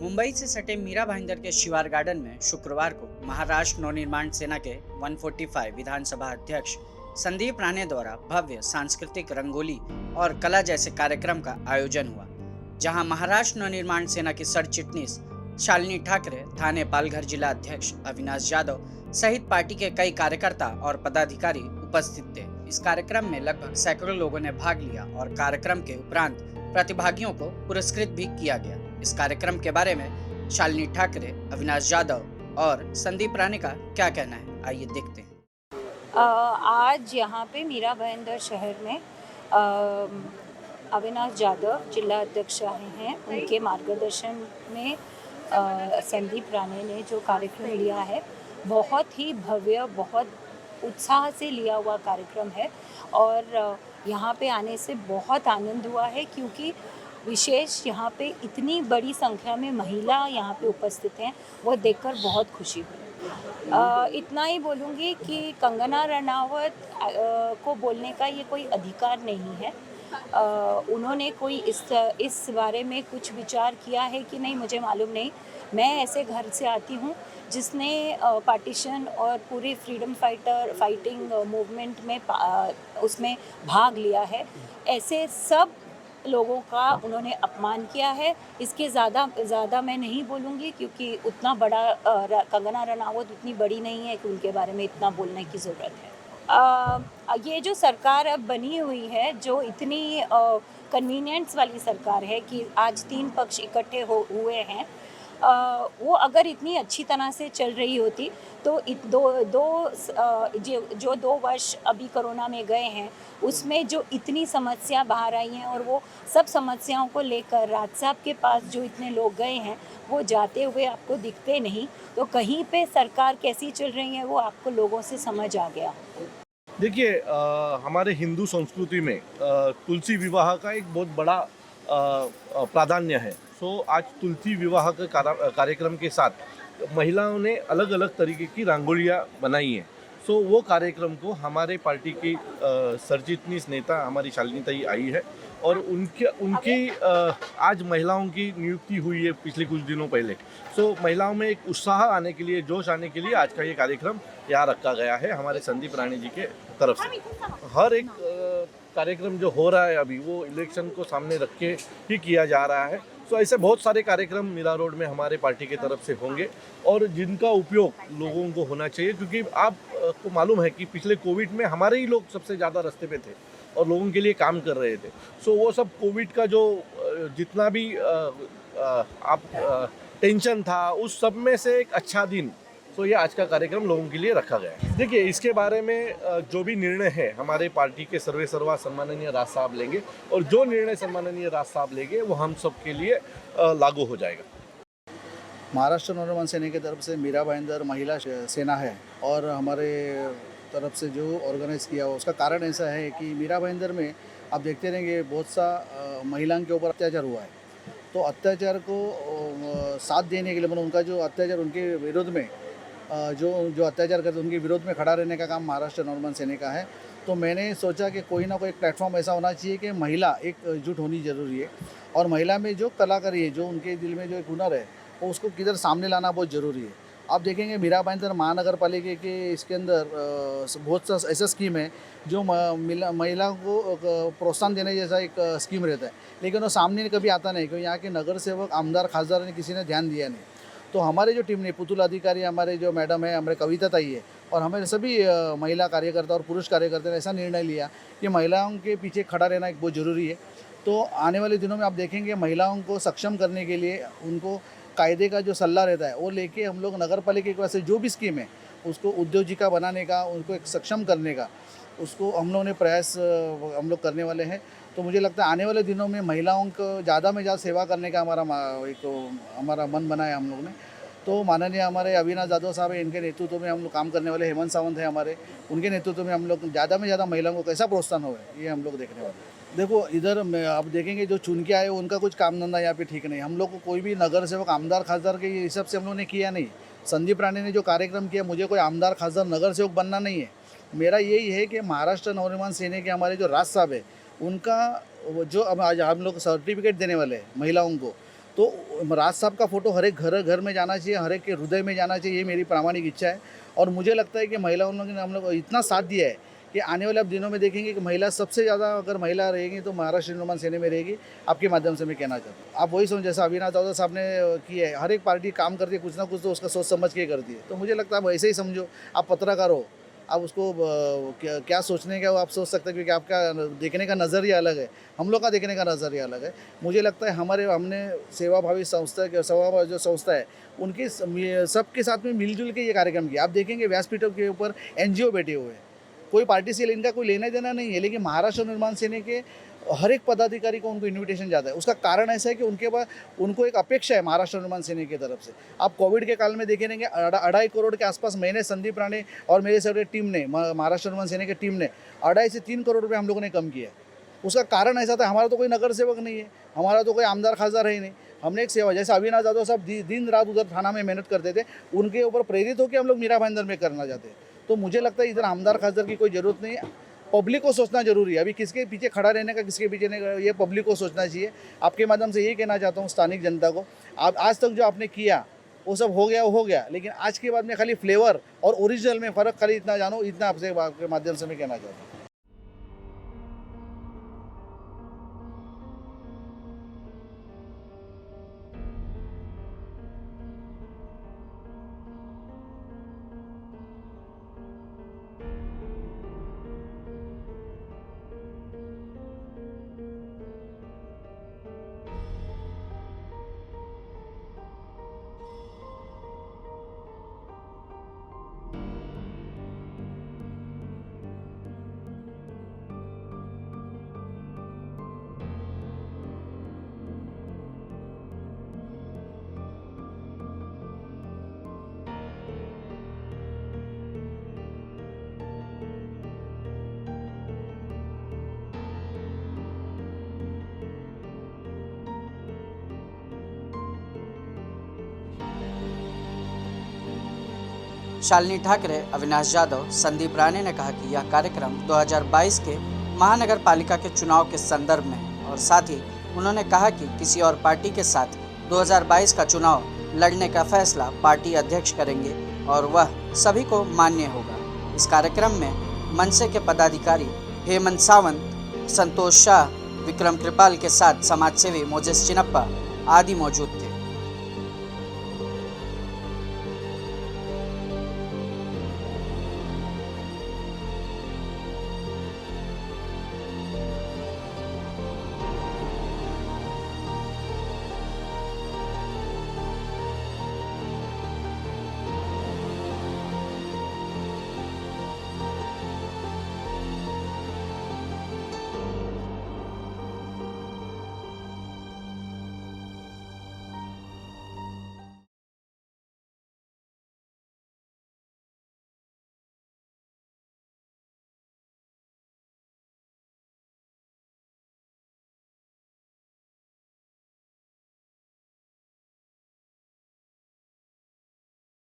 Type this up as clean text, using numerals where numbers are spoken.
मुंबई से सटे मीरा भाईंदर के शिवार गार्डन में शुक्रवार को महाराष्ट्र नवनिर्माण सेना के 145 विधानसभा अध्यक्ष संदीप राणे द्वारा भव्य सांस्कृतिक रंगोली और कला जैसे कार्यक्रम का आयोजन हुआ, जहां महाराष्ट्र नवनिर्माण सेना की सर चिटनीस शालिनी ठाकरे, थाने पालघर जिला अध्यक्ष अविनाश यादव सहित पार्टी के कई कार्यकर्ता और पदाधिकारी उपस्थित थे। इस कार्यक्रम में लगभग सैकड़ों लोगों ने भाग लिया और कार्यक्रम के उपरांत प्रतिभागियों को पुरस्कृत भी किया गया। इस कार्यक्रम के बारे में शालिनी ठाकरे, अविनाश यादव और संदीप राणे का क्या कहना है, आइए देखते हैं। आज यहाँ पे मीरा भाईंदर शहर में अविनाश यादव जिला अध्यक्ष आए हैं। उनके मार्गदर्शन में संदीप राणे ने जो कार्यक्रम लिया है, बहुत ही भव्य, बहुत उत्साह से लिया हुआ कार्यक्रम है और यहाँ पे आने से बहुत आनंद हुआ है, क्योंकि विशेष यहाँ पे इतनी बड़ी संख्या में महिला यहाँ पे उपस्थित हैं, वो देखकर बहुत खुशी हुई। इतना ही बोलूँगी कि कंगना रनावत को बोलने का ये कोई अधिकार नहीं है। उन्होंने कोई इस बारे में कुछ विचार किया है कि नहीं, मुझे मालूम नहीं। मैं ऐसे घर से आती हूँ जिसने पार्टीशन और पूरी फ्रीडम फाइटिंग मूवमेंट में उसमें भाग लिया है। ऐसे सब लोगों का उन्होंने अपमान किया है। इसके ज़्यादा मैं नहीं बोलूँगी, क्योंकि उतना बड़ा कंगना रनावत उतनी बड़ी नहीं है कि उनके बारे में इतना बोलने की ज़रूरत है। ये जो सरकार अब बनी हुई है, जो इतनी कन्वीनियंस वाली सरकार है कि आज 3 पक्ष इकट्ठे हुए हैं, वो अगर इतनी अच्छी तरह से चल रही होती तो जो 2 वर्ष अभी कोरोना में गए हैं, उसमें जो इतनी समस्या बाहर आई हैं और वो सब समस्याओं को लेकर राज साहब के पास जो इतने लोग गए हैं, वो जाते हुए आपको दिखते नहीं। तो कहीं पे सरकार कैसी चल रही है वो आपको लोगों से समझ आ गया। देखिए, हमारे हिंदू संस्कृति में तुलसी विवाह का एक बहुत बड़ा प्राधान्य है। सो आज तुलसी विवाह के कार्यक्रम के साथ महिलाओं ने अलग अलग तरीके की रंगोलियाँ बनाई हैं। सो वो कार्यक्रम को हमारे पार्टी की सरचिटनीस नेता हमारी शालिनी ताई आई है और उनकी आज महिलाओं की नियुक्ति हुई है पिछले कुछ दिनों पहले। सो महिलाओं में एक उत्साह आने के लिए, जोश आने के लिए आज का ये कार्यक्रम यहाँ रखा गया है हमारे संदीप राणे जी के तरफ से। हर एक कार्यक्रम जो हो रहा है अभी, वो इलेक्शन को सामने रख के ही किया जा रहा है। सो ऐसे बहुत सारे कार्यक्रम मीरा रोड में हमारे पार्टी की तरफ से होंगे और जिनका उपयोग लोगों को होना चाहिए, क्योंकि आपको मालूम है कि पिछले कोविड में हमारे ही लोग सबसे ज़्यादा रास्ते पे थे और लोगों के लिए काम कर रहे थे। सो वो सब कोविड का जो जितना भी टेंशन था, उस सब में से एक अच्छा दिन, तो ये आज का कार्यक्रम लोगों के लिए रखा गया है। देखिए, इसके बारे में जो भी निर्णय है हमारे पार्टी के सर्वा सम्माननीय राज साहब लेंगे और जो निर्णय सम्माननीय राज साहब लेंगे वो हम सब के लिए लागू हो जाएगा। महाराष्ट्र नवनिर्माण सेना की तरफ से मीरा भाईंदर महिला सेना है और हमारे तरफ से जो ऑर्गेनाइज़ किया हुआ, उसका कारण ऐसा है कि मीरा भाईंदर में आप देखते रहेंगे बहुत सा महिलाओं के ऊपर अत्याचार हुआ है। तो अत्याचार को साथ देने के लिए, मतलब उनका जो अत्याचार, उनके विरोध में जो अत्याचार करते उनके विरोध में खड़ा रहने का काम महाराष्ट्र नवनिर्माण सेना का है। तो मैंने सोचा कि कोई ना कोई प्लेटफॉर्म ऐसा होना चाहिए कि महिला एकजुट होनी ज़रूरी है और महिला में जो कलाकारी है, जो उनके दिल में जो एक हुनर है, वो उसको किधर सामने लाना बहुत ज़रूरी है। आप देखेंगे मीरा भाईंदर महानगर पालिका के इसके अंदर बहुत सा ऐसा स्कीम है जो महिला को प्रोत्साहन देने जैसा एक स्कीम रहता है, लेकिन वो सामने कभी आता नहीं, क्योंकि यहाँ के नगर सेवक, आमदार, खासदार ने किसी ने ध्यान दिया नहीं। तो हमारे जो टीम ने, पुतुल अधिकारी हमारे जो मैडम है, हमारे कविता ताई है, और हमारे सभी महिला कार्यकर्ता और पुरुष कार्यकर्ता ने ऐसा निर्णय लिया कि महिलाओं के पीछे खड़ा रहना एक बहुत ज़रूरी है। तो आने वाले दिनों में आप देखेंगे महिलाओं को सक्षम करने के लिए उनको कायदे का जो सलाह रहता है वो लेके हम लोग नगर पालिका की वजह से जो भी स्कीम है उसको उद्योजिका बनाने का, उनको एक सक्षम करने का, उसको हम लोगों ने प्रयास हम लोग करने वाले हैं। तो मुझे लगता है आने वाले दिनों में महिलाओं को ज़्यादा में ज़्यादा सेवा करने का हमारा मन बना है हम लोग ने। तो माननीय हमारे अविनाश यादव साहब है, इनके नेतृत्व में हम लोग काम करने वाले। हेमंत सावंत है हमारे, उनके नेतृत्व में हम लोग ज़्यादा में ज़्यादा महिलाओं को कैसा प्रोत्साहन हो, ये हम लोग देखने वाले हैं। देखो, इधर आप देखेंगे जो चुन के आए उनका कुछ काम धंधा यहाँ पे ठीक नहीं। हम लोग को कोई भी नगर सेवक, आमदार, खासदार के हिसाब से हम लोग ने किया नहीं। संदीप राणे ने जो कार्यक्रम किया, मुझे कोई आमदार, खासदार, नगर सेवक बनना नहीं है। मेरा यही है कि महाराष्ट्र नवनिर्माण सेना के हमारे जो राज साहब है, उनका जो अब आज हम लोग सर्टिफिकेट देने वाले हैं महिलाओं को, तो राज साहब का फ़ोटो हर एक घर में जाना चाहिए, हर एक के हृदय में जाना चाहिए, ये मेरी प्रामाणिक इच्छा है। और मुझे लगता है कि महिलाओं ने हम लोग को इतना साथ दिया है कि आने वाले अब दिनों में देखेंगे कि महिला सबसे ज़्यादा अगर महिला रहेगी तो महाराष्ट्र निर्माण सेना में रहेगी। आपके माध्यम से मैं कहना चाहता हूँ, आप वही समझ, जैसा अविनाश दादा साहब ने किया है, हर एक पार्टी काम करती है कुछ ना कुछ तो उसका सोच समझ के करती है। तो मुझे लगता है आप ऐसे ही समझो, आप पत्रकार हो, आप उसको क्या सोचने का वो आप सोच सकते हैं, क्योंकि आपका देखने का नज़रिया अलग है, हम लोग का देखने का नज़रिया अलग है। मुझे लगता है हमने सेवाभावी संस्था के जो संस्था है उनके सबके साथ में मिलजुल के ये कार्यक्रम किया। आप देखेंगे व्यासपीठों के ऊपर NGO बैठे हुए हैं, कोई पार्टी से इनका कोई लेना देना नहीं है, लेकिन महाराष्ट्र निर्माण सेना के हर एक पदाधिकारी को उनको इनविटेशन जाता है। उसका कारण ऐसा है कि उनके पास उनको एक अपेक्षा है महाराष्ट्र निर्माण सेना की तरफ से। आप कोविड के काल में देखेंगे 2.5 करोड़ के आसपास मैंने, संदीप राणे और मेरे सारे टीम ने, महाराष्ट्र निर्माण सेना की टीम ने 2.5 से 3 करोड़ रुपये हम लोगों ने कम किया। उसका कारण ऐसा था, हमारा तो कोई नगर सेवक नहीं है, हमारा तो कोई आमदार खासदार है ही नहीं, हमने एक सेवा, जैसे अविनाश यादव साहब दिन रात उधर थाना में मेहनत करते थे, उनके ऊपर प्रेरित होकर हम लोग मीरा भाईंदर में करना चाहते हैं। तो मुझे लगता है इधर आमदार खासदार की कोई ज़रूरत नहीं है, पब्लिक को सोचना जरूरी है। अभी किसके पीछे खड़ा रहने का, किसके पीछे नहीं, ये पब्लिक को सोचना चाहिए। आपके माध्यम से यही कहना चाहता हूँ स्थानिक जनता को, आप आज तक जो आपने किया वो सब हो गया, लेकिन आज के बाद में खाली फ्लेवर और ओरिजिनल में फ़र्क खाली इतना जानो, इतना आपके माध्यम से मैं कहना चाहता हूँ। शालिनी ठाकरे, अविनाश यादव, संदीप राणे ने कहा कि यह कार्यक्रम 2022 के महानगर पालिका के चुनाव के संदर्भ में है और साथ ही उन्होंने कहा कि किसी और पार्टी के साथ 2022 का चुनाव लड़ने का फैसला पार्टी अध्यक्ष करेंगे और वह सभी को मान्य होगा। इस कार्यक्रम में मनसे के पदाधिकारी हेमंत सावंत, संतोष शाह, विक्रम कृपाल के साथ समाजसेवी मोजेस चिनप्पा आदि मौजूद थे।